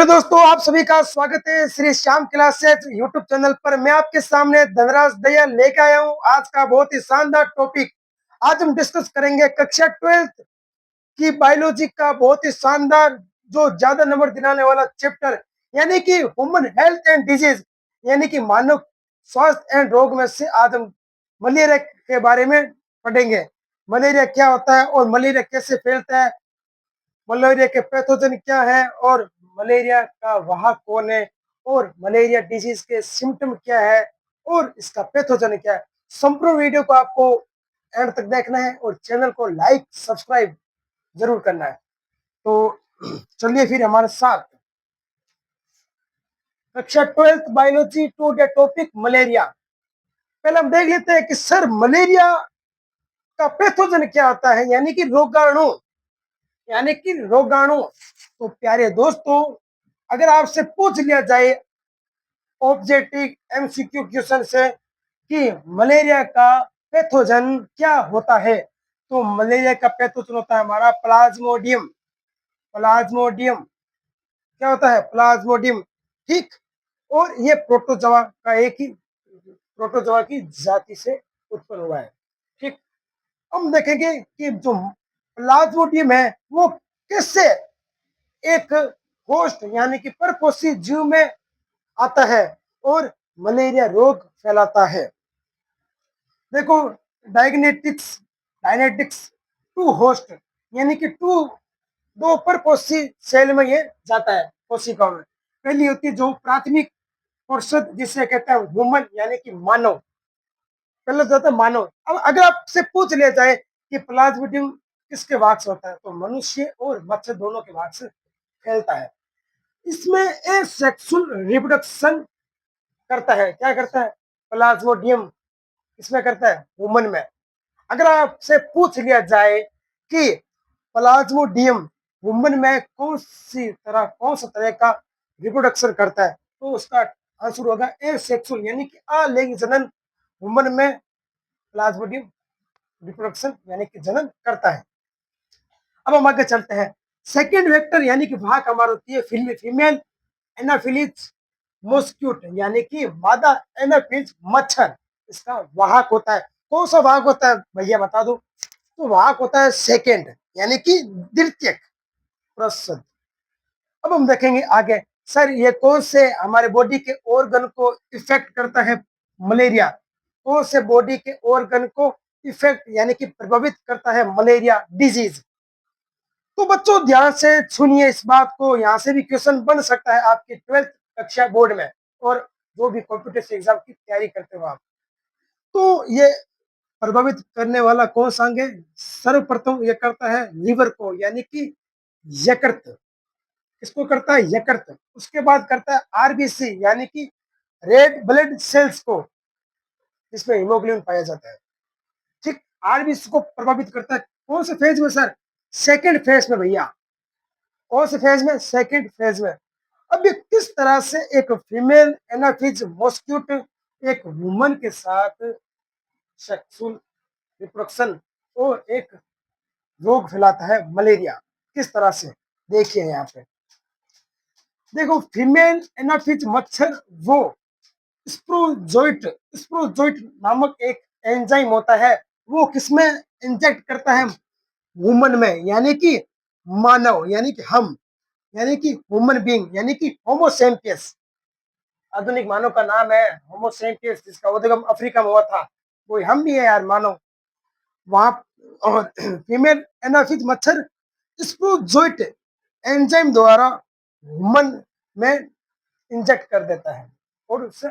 Hello दोस्तों, आप सभी का स्वागत है Shri Shyam classes YouTube channel पर। मैं आपके सामने धनराज दयाल लेके आया हूं आज का बहुत ही शानदार टॉपिक। आज हम डिस्कस करेंगे कक्षा 12th की बायोलॉजी का बहुत ही शानदार जो ज्यादा नंबर दिलाने वाला चैप्टर, यानी कि ह्यूमन हेल्थ एंड डिजीज, यानी कि मानव स्वास्थ्य एंड रोग में से आज हम मलेरिया के बारे में पढ़ेंगे। मलेरिया क्या होता है और मलेरिया कैसे फैलता है, मलेरिया के पैथोजन क्या है और मलेरिया का वाहक कौन है, और मलेरिया डिजीज के सिम्टम क्या है और इसका पैथोजन क्या है। संपूर्ण वीडियो को आपको एंड तक देखना है और चैनल को लाइक सब्सक्राइब जरूर करना है। तो चलिए फिर हमारे साथ कक्षा 12th biology today topic malaria. पहले हम देख लेते हैं कि सर मलेरिया का पैथोजन क्या होता है, यानी कि रोगाणु, यानी कि रोगाणु। तो प्यारे दोस्तों, अगर आपसे पूछ लिया जाए ऑब्जेक्टिव एमसीक्यू क्वेश्चन से कि मलेरिया का पैथोजन क्या होता है, तो मलेरिया का पैथोजन होता है हमारा प्लाज्मोडियम। प्लाज्मोडियम क्या होता है? प्लाज्मोडियम, ठीक। और ये प्रोटोजोआ का एक ही प्रोटोजोआ की जाति से उत्पन्न हुआ है, ठीक। हम देखेंगे कि जो प्लाज्मोडियम है वो किससे एक होस्ट यानी कि परपोषी जीव में आता है और मलेरिया रोग फैलाता है। देखो, डायग्नेटिक्स डायनेटिक्स टू होस्ट, यानी कि टू दो परपोषी सेल में ये जाता है कोशिकाओं में। पहली होती है जो प्राथमिक औषध जिसे कहते हैं ह्यूमन, यानी कि मानव। पहले जाता है मानव। अब अगर आपसे पूछ लिया जाए कि प्लाज्मोडियम किसके भाग से होता है, तो मनुष्य और मच्छर दोनों के भाग से फैलता है। इसमें ए सेक्सुअल रिप्रोडक्शन करता है। क्या करता है? प्लाज्मोडियम इसमें करता है ह्यूमन में। अगर आपसे पूछ लिया जाए कि प्लाज्मोडियम ह्यूमन में कौन सा तरह का रिप्रोडक्शन करता है, तो उसका आंसर होगा ए सेक्सुअल, यानी कि अलिंग जनन ह्यूमन में प्लाज्मोडियम रिप्रोडक्शन यानी कि जनन करता है। अब हम आगे चलते हैं। सेकेंड वेक्टर यानी कि भाग हमारा होती है फीमेल एनाफिलिस मॉस्क्यूट, यानी कि मादा एनाफिलिस मच्छर, इसका वाहक होता है। कौन सा वाहक होता है भैया बता दो? तो वाहक होता है सेकेंड, यानी कि द्वितीयक प्रसद। अब हम देखेंगे आगे, सर ये कौन से हमारे बॉडी के ऑर्गन को इफेक्ट करता है? मलेरिया कौन से बॉडी के ऑर्गन को इफेक्ट यानी कि प्रभावित करता है मलेरिया डिजीज? तो बच्चों ध्यान से सुनिए इस बात को, यहाँ से भी क्वेश्चन बन सकता है आपकी 12th कक्षा बोर्ड में और जो भी कॉम्पिटिटिव एग्जाम की तैयारी करते हो आप। तो ये प्रभावित करने वाला कौन सा अंग है? सर्वप्रथम ये करता है लिवर को, यानी कि यकृत। इसको करता है यकृत। उसके बाद करता है आरबीसी, यानी कि रेड ब्लड सेल्स को, जिसमें हीमोग्लोबिन पाया जाता है, ठीक। आरबीसी को प्रभावित करता है कौन से फेज में सर? सेकेंड फेज में भैया। कौन से फेज में? सेकेंड फेज में। अब ये किस तरह से एक फीमेल एनाफिज मॉस्क्यूट एक वुमन के साथ सेक्सुअल रिप्रोडक्शन और एक रोग फैलाता है मलेरिया, किस तरह से? देखिए यहाँ पे देखो, फीमेल एनाफिज मच्छर वो स्प्रोजोइट स्प्रोजोइट नामक एक एंजाइम होता है, वो किसमें इंजेक्ट करता है? वुमन में, यानी कि मानव, यानी कि हम, यानी कि ह्यूमन बीइंग, यानी कि होमोसेपियंस। आधुनिक मानव का नाम है होमोसेपियंस, जिसका उद्गम अफ्रीका में हुआ था। कोई हम भी है यार मानव वहां। और फीमेल एनाफिज मच्छर स्प्रोजोइट एंजाइम द्वारा ह्यूमन में इंजेक्ट कर देता है और उससे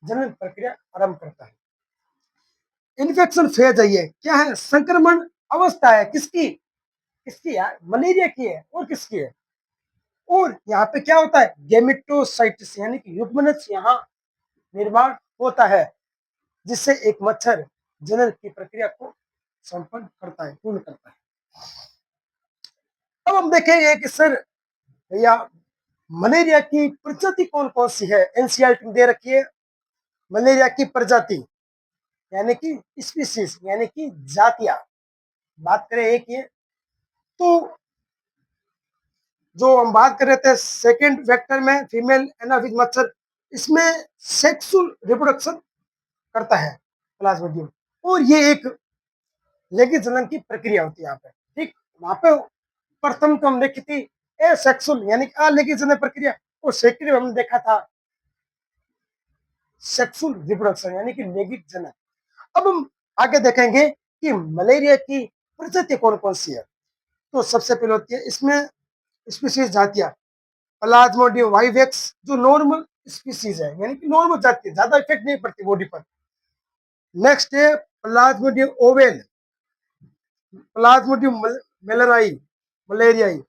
जनन प्रक्रिया आरंभ करता है। इन्फेक्शन फेज है, ये क्या है? संक्रमण अवस्था है। किसकी? किसकी यार? मलेरिया की है। और किसकी है? और यहाँ पे क्या होता है? गेमेटोसाइटिस, यानी कि युग्मनज यहाँ निर्माण होता है, जिससे एक मच्छर जनन की प्रक्रिया को संपन्न करता है, पूर्ण करता है। अब हम देखेंगे कि सर भैया मलेरिया की प्रजाति कौन कौन सी है? एनसीईआरटी में दे रखी है मलेरिया की प्रजाति, यानी कि स्पीसीज, यानी कि जातियां। बात करें एक ये, तो जो हम बात कर रहे थे सेकंड वेक्टर में फीमेल एनाफिज मच्छर, इसमें सेक्सुअल रिप्रोडक्शन करता है प्लाज्मोडियम, और ये एक लैंगिक जनन की प्रक्रिया होती है यहाँ पे। ठीक, वहां पे प्रथम तो हम देखी थी एसेक्सुअल यानी कि अलैंगिक जनन प्रक्रिया, और सेकेंड हमने देखा था सेक्सुअल रिप्रोडक्शन यानी कि लैंगिक जनन। अब हम आगे देखेंगे कि मलेरिया की प्रजाति कौन कौन सी है। तो सबसे पहले होती है इसमें स्पीसीज जातियां, प्लाज्मोडियम वाइवेक्स जो नॉर्मल स्पीसीज है यानी कि नॉर्मल जाति है, ज्यादा इफेक्ट नहीं पड़ती बॉडी पर। नेक्स्ट है प्लाज्मोडियम ओवेल, प्लाज्मोडियम मेलराई मलेरियाई,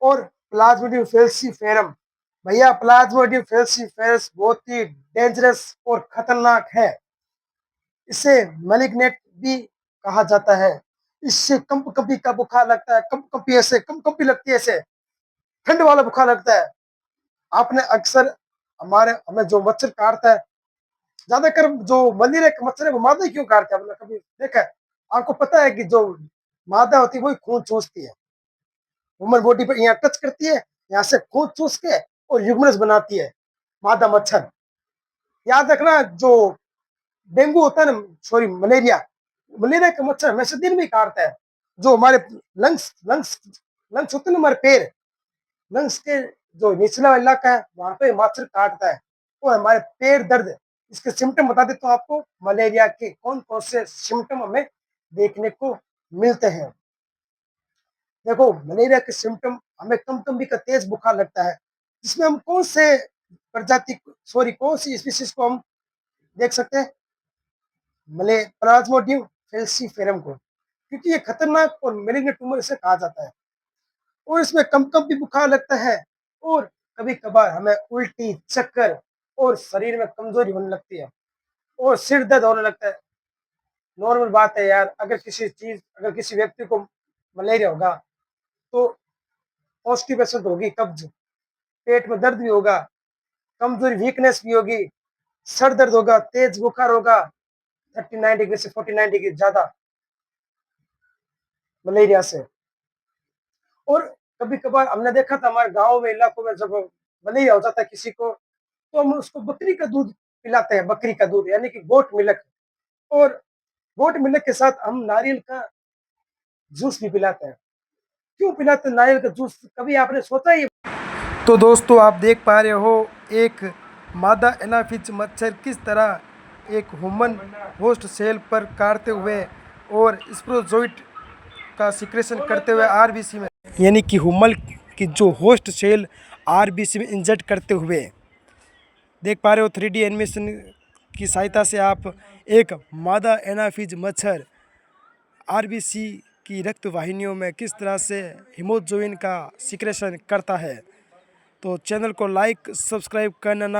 और प्लाज्मोडियम फेल्सीफेरम। भैया प्लाज्मोडियम फेल्सीफेरस बहुत ही डेंजरस और खतरनाक है, इसे मैलिग्नेट भी कहा जाता है। इससे कंपी का बुखार लगता है, कंपी ऐसे कंपी लगती है, ऐसे ठंड वाला बुखार लगता है। आपने अक्सर हमें जो मच्छर काटता है, ज्यादातर जो मलेरिया के मच्छर है वो मादा क्यों काटते हैं, आपने कभी देखा है? आपको पता है कि जो मादा होती है वही खून चूसती है, ह्यूमन बॉडी पर यहाँ टच करती है, यहाँ से खून चूस के और ह्यूमरस बनाती है मादा मच्छर। याद रखना, जो डेंगू होता है ना, सॉरी मलेरिया, मलेरिया का मच्छर हमेशा दिन में काटता है। जो हमारे लंग्स लंग्स लंग्स होते हैं ना, हमारे पैर, लंग्स के जो निचला इलाका है वहां पे मच्छर काटता है, और हमारे पैर दर्द। इसके सिम्टम बता देता हूँ आपको, मलेरिया के कौन कौन से सिम्टम हमें देखने को मिलते हैं। देखो, मलेरिया के सिम्टम हमें कंपकंपी का तेज बुखार लगता है, जिसमें हम कौन से प्रजाति, सॉरी कौन सी स्पीसीज को हम देख सकते हैं, मले प्लाज्मोडियम फेल्सीफेरम को, क्योंकि ये खतरनाक और मेलिग्नेंट ट्यूमर इसे कहा जाता है, और इसमें कंपकंपी बुखार लगता है, और कभी कभार हमें उल्टी, चक्कर और शरीर में कमजोरी होने लगती है, और सिर दर्द होने लगता है। नॉर्मल बात है यार, अगर किसी व्यक्ति को मलेरिया होगा तो कॉन्स्टिपेशन होगी, कब्ज, पेट में दर्द भी होगा, कमजोरी वीकनेस भी होगी, सर दर्द होगा, तेज बुखार होगा 39 डिग्री से 49 डिग्री ज्यादा मलेरिया से। और कभी कभार हमने देखा था हमारे गांव में, इलाकों में, जब मलेरिया हो जाता है किसी को, तो हम उसको बकरी का दूध पिलाते हैं, बकरी का दूध यानी कि गोट मिल्क, और गोट मिल्क के साथ हम नारियल का जूस भी पिलाते हैं। क्यों पिलाते हैं नारियल का जूस, कभी आपने सोचा ये? तो दोस्तों, आप देख पा रहे हो एक मादा एनाफिज मच्छर किस तरह एक ह्यूमन होस्ट सेल पर काटते हुए और स्पोरोजोइट का सिक्रेशन करते हुए आरबीसी में, यानी कि ह्यूमन की जो होस्ट सेल आरबीसी में इंजेक्ट करते हुए देख पा रहे हो। 3D एनिमेशन की सहायता से आप एक मादा एनाफिज मच्छर आरबीसी की रक्त वाहिनियों में किस तरह से हीमोग्लोबिन का सिक्रेशन करता है। तो चैनल को लाइक सब्सक्राइब करना ना